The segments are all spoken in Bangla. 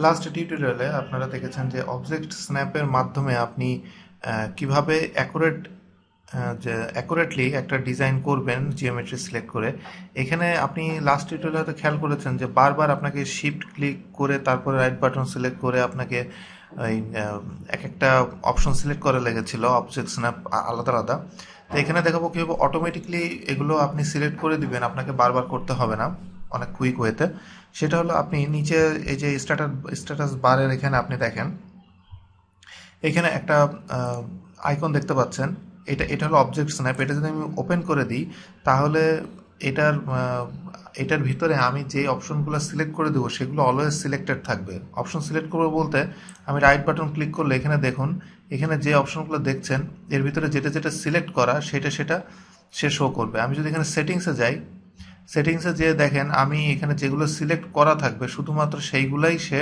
লাস্ট টিউটোরিয়ালে আপনারা দেখেছেন যে অবজেক্ট স্ন্যাপের মাধ্যমে আপনি কিভাবে অ্যাকুরেটলি একটা ডিজাইন করবেন জিওমেট্রি সিলেক্ট করে। এখানে আপনি লাস্ট টিউটোরিয়ালে খেয়াল করেছেন যে বারবার আপনাকে শিফট ক্লিক করে তারপরে রাইট বাটন সিলেক্ট করে আপনাকে ওই এক একটা অপশন সিলেক্ট করে লেগেছিল অবজেক্ট স্ন্যাপ আলাদা আলাদা। তো এখানে দেখাবো কীভাবে অটোমেটিকলি এগুলো আপনি সিলেক্ট করে দিবেন, আপনাকে বারবার করতে হবে না, অনেক কুইক ওয়েতে। সেটা হলো আপনি নিচে এই যে স্ট্যাটাস বারের এখানে আপনি দেখেন এখানে একটা আইকন দেখতে পাচ্ছেন, এটা হলো অবজেক্ট স্ন্যাপ। এটা যদি আমি ওপেন করে দিই তাহলে এটার ভিতরে আমি যে অপশনগুলো সিলেক্ট করে দেবো সেগুলো অলওয়েজ সিলেক্টেড থাকবে। অপশন সিলেক্ট করবো বলতে আমি রাইট বাটন ক্লিক করলে এখানে দেখুন, এখানে যে অপশনগুলো দেখছেন এর ভিতরে যেটা যেটা সিলেক্ট করা সেটা সে শো করবে। আমি যদি এখানে সেটিংসে যাই, সেটিংসে যে দেখেন আমি এখানে যেগুলো সিলেক্ট করা থাকবে শুধুমাত্র সেইগুলাই সে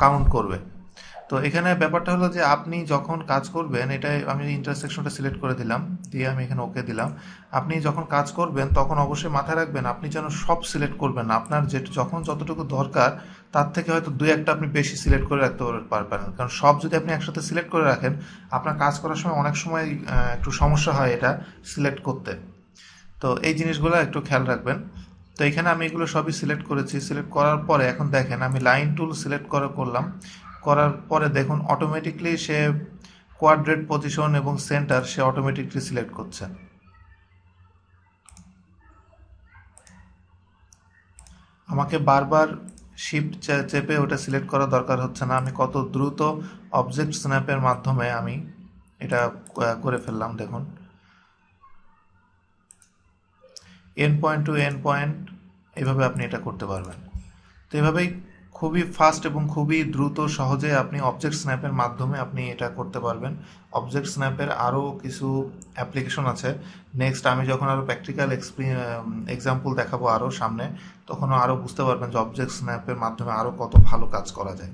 কাউন্ট করবে। তো এখানে ব্যাপারটা হলো যে আপনি যখন কাজ করবেন, এটাই আমি ইন্টারসেকশনটা সিলেক্ট করে দিলাম, দিয়ে আমি এখানে ওকে দিলাম। আপনি যখন কাজ করবেন তখন অবশ্যই মাথায় রাখবেন আপনি যেন সব সিলেক্ট করবেন না, আপনার যখন যতটুকু দরকার তার থেকে হয়তো দুই একটা আপনি বেশি সিলেক্ট করে রাখতে পারবেন। কারণ সব যদি আপনি একসাথে সিলেক্ট করে রাখেন আপনার কাজ করার সময় অনেক সময় একটু সমস্যা হয় এটা সিলেক্ট করতে। তো এই জিনিসগুলো একটু খেয়াল রাখবেন। তো এখানে আমি এগুলো সবই সিলেক্ট করেছি। সিলেক্ট করার পরে এখন দেখেন আমি লাইন টুল সিলেক্ট করলাম, করার পরে দেখুন অটোমেটিকলি সে কোয়াড্রেট পজিশন এবং সেন্টার সে অটোমেটিকলি সিলেক্ট করছে। আমাকে বারবার শিফট চেপে ওটা সিলেক্ট করা দরকার হচ্ছে না। আমি কত দ্রুত অবজেক্ট স্ন্যাপের মাধ্যমে আমি এটা করে ফেললাম। দেখুন end point to end point এইভাবে আপনি এটা করতে পারবেন। তো এইভাবেই খুবই ফাস্ট এবং খুবই দ্রুত সহজে আপনি অবজেক্ট স্ন্যাপের মাধ্যমে আপনি এটা করতে পারবেন। অবজেক্ট স্ন্যাপের আরও কিছু অ্যাপ্লিকেশন আছে। নেক্সট আমি যখন আরও প্র্যাকটিক্যাল এক্সাম্পল দেখাবো আরও সামনে, তখন আরও বুঝতে পারবেন যে অবজেক্ট স্ন্যাপের মাধ্যমে আরও কত ভালো কাজ করা যায়।